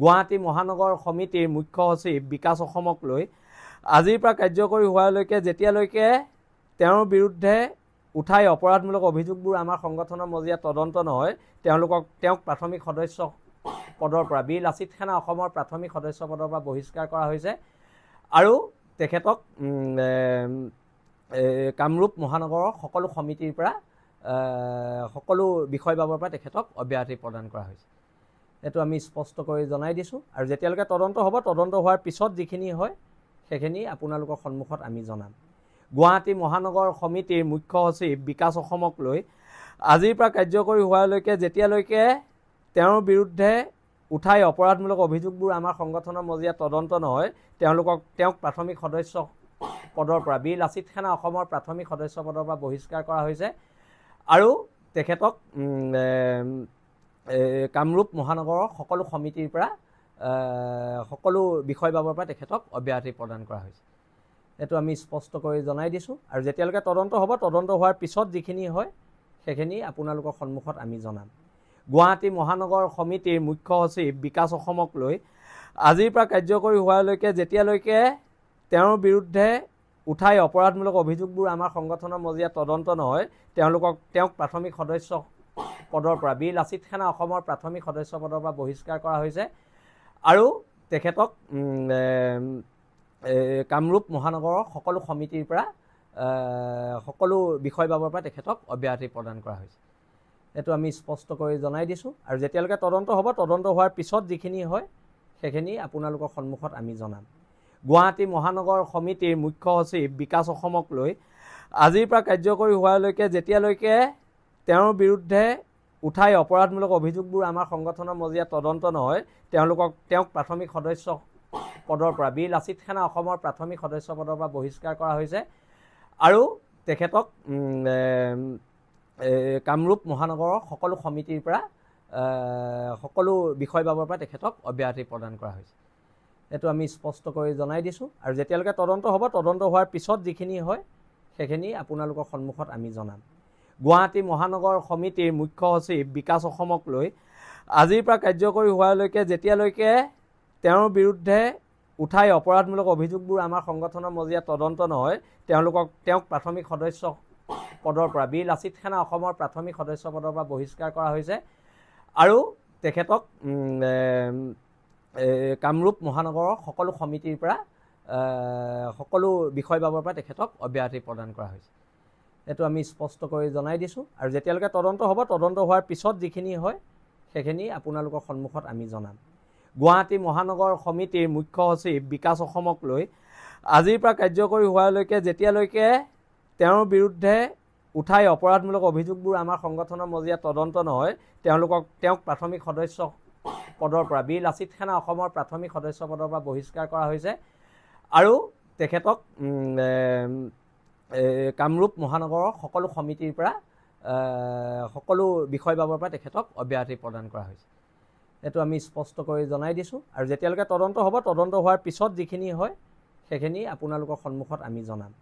গুৱাহাটী মহানগৰ সমিতিৰ মুখ্য সচিব বিকাশ অসমক লৈ আজিৰ পৰা কাৰ্যকৰী হোৱালৈকে যেতিয়ালৈকে তেওঁৰ বিৰুদ্ধে উঠাই অপৰাধমূলক অভিযোগবোৰ আমাৰ সংগঠনৰ মজিয়াত তদন্ত নহয় তেওঁক প্ৰাথমিক সদস্য পদৰ পৰা বীৰ লাচিত সেনা অসমৰ প্ৰাথমিক সদস্য পদৰ পৰা বহিষ্কাৰ কৰা হৈছে আৰু তেখেতক কামৰূপ মহানগৰৰ সকলো সমিতিৰ পৰা সকলো বিষয়বাবৰ পৰা তেখেতক অব্যাহতি প্ৰদান কৰা হৈছে। এইটো আমি স্পষ্ট কৰি জনাই দিছোঁ আৰু যেতিয়ালৈকে তদন্ত হ'ব তদন্ত হোৱাৰ পিছত যিখিনি হয় সেইখিনি আপোনালোকৰ সন্মুখত আমি জনাম। গুৱাহাটী মহানগৰ সমিতিৰ মুখ্য সচিব বিকাশ অসমক লৈ আজিৰ পৰা কাৰ্যকৰী হোৱালৈকে যেতিয়ালৈকে তেওঁৰ বিৰুদ্ধে উঠাই অপৰাধমূলক অভিযোগবোৰ আমাৰ সংগঠনৰ মজিয়াত তদন্ত নহয় তেওঁক প্ৰাথমিক সদস্য পদৰ পৰা বীৰ লাচিত সেনা অসমৰ প্ৰাথমিক সদস্য পদৰ পৰা বহিষ্কাৰ কৰা হৈছে আৰু তেখেতক কামৰূপ মহানগৰৰ সকলো সমিতিৰ পৰা সকলো বিষয়বাবৰ পৰা তেখেতক অব্যাহতি প্ৰদান কৰা হৈছে। এইটো আমি স্পষ্ট কৰি জনাই দিছোঁ আৰু যেতিয়ালৈকে তদন্ত হ'ব তদন্ত হোৱাৰ পিছত যিখিনি হয় সেইখিনি আপোনালোকৰ সন্মুখত আমি জনাম। গুৱাহাটী মহানগৰ সমিতিৰ মুখ্য সচিব বিকাশ অসমক লৈ আজিৰ পৰা কাৰ্যকৰী হোৱালৈকে যেতিয়ালৈকে তেওঁৰ বিৰুদ্ধে উঠাই অপৰাধমূলক অভিযোগবোৰ আমাৰ সংগঠনৰ মজিয়াত তদন্ত নহয় তেওঁক প্ৰাথমিক সদস্য পদৰ পৰা বীৰ লাচিত সেনা অসমৰ প্ৰাথমিক সদস্য পদৰ পৰা বহিষ্কাৰ কৰা হৈছে আৰু তেখেতক কামৰূপ মহানগৰৰ সকলো সমিতিৰ পৰা সকলো বিষয়বাবৰ পৰা তেখেতক অব্যাহতি প্ৰদান কৰা হৈছে। এইটো আমি স্পষ্ট কৰি জনাই দিছোঁ আৰু যেতিয়ালৈকে তদন্ত হ'ব তদন্ত হোৱাৰ পিছত যিখিনি হয় সেইখিনি আপোনালোকৰ সন্মুখত আমি জনাম। গুৱাহাটী মহানগৰ সমিতিৰ মুখ্য সচিব বিকাশ অসমক লৈ আজিৰ পৰা কাৰ্যকৰী হোৱালৈকে যেতিয়ালৈকে তেওঁৰ বিৰুদ্ধে উঠাই অপৰাধমূলক অভিযোগবোৰ আমাৰ সংগঠনৰ মজিয়াত তদন্ত নহয় তেওঁক প্ৰাথমিক সদস্য পদৰ পৰা বীৰ লাচিত সেনা অসমৰ প্ৰাথমিক সদস্য পদৰ পৰা বহিষ্কাৰ কৰা হৈছে আৰু তেখেতক কামৰূপ মহানগৰৰ সকলো সমিতিৰ পৰা সকলো বিষয়বাবৰ পৰা তেখেতক অব্যাহতি প্ৰদান কৰা হৈছে। এইটো আমি স্পষ্ট কৰি জনাই দিছোঁ আৰু যেতিয়ালৈকে তদন্ত হ'ব তদন্ত হোৱাৰ পিছত যিখিনি হয় সেইখিনি আপোনালোকৰ সন্মুখত আমি জনাম। গুৱাহাটী মহানগৰ সমিতিৰ মুখ্য সচিব বিকাশ অসমক লৈ আজিৰ পৰা কাৰ্যকৰী হোৱালৈকে যেতিয়ালৈকে তেওঁৰ বিৰুদ্ধে উঠাই অপৰাধমূলক অভিযোগবোৰ আমাৰ সংগঠনৰ মজিয়াত তদন্ত নহয় তেওঁক প্ৰাথমিক সদস্য পদৰ পৰা বীৰ লাচিত সেনা অসমৰ প্ৰাথমিক সদস্য পদৰ পৰা বহিষ্কাৰ কৰা হৈছে আৰু তেখেতক কামৰূপ মহানগৰৰ সকলো সমিতিৰ পৰা সকলো বিষয়বাবৰ পৰা তেখেতক অব্যাহতি প্ৰদান কৰা হৈছে। এইটো আমি স্পষ্ট কৰি জনাই দিছোঁ আৰু যেতিয়ালৈকে তদন্ত হ'ব তদন্ত হোৱাৰ পিছত যিখিনি হয় সেইখিনি আপোনালোকৰ সন্মুখত আমি জনাম। গুৱাহাটী মহানগৰ সমিতিৰ মুখ্য সচিব বিকাশ অসমক লৈ আজিৰ পৰা কাৰ্যকৰী হোৱালৈকে যেতিয়ালৈকে তেওঁৰ বিৰুদ্ধে উঠাই অপৰাধমূলক অভিযোগবোৰ আমাৰ সংগঠনৰ মজিয়াত তদন্ত নহয় তেওঁক প্ৰাথমিক সদস্য পদৰ পৰা বীৰ লাচিত সেনা অসমৰ প্ৰাথমিক সদস্য পদৰ পৰা বহিষ্কাৰ কৰা হৈছে আৰু তেখেতক কামৰূপ মহানগৰৰ সকলো সমিতিৰ পৰা সকলো বিষয়বাবৰ পৰা তেখেতক অব্যাহতি প্ৰদান কৰা হৈছে। এইটো আমি স্পষ্ট কৰি জনাই দিছোঁ আৰু যেতিয়ালৈকে তদন্ত হ'ব তদন্ত হোৱাৰ পিছত যিখিনি হয় সেইখিনি আপোনালোকৰ সন্মুখত আমি জনাম।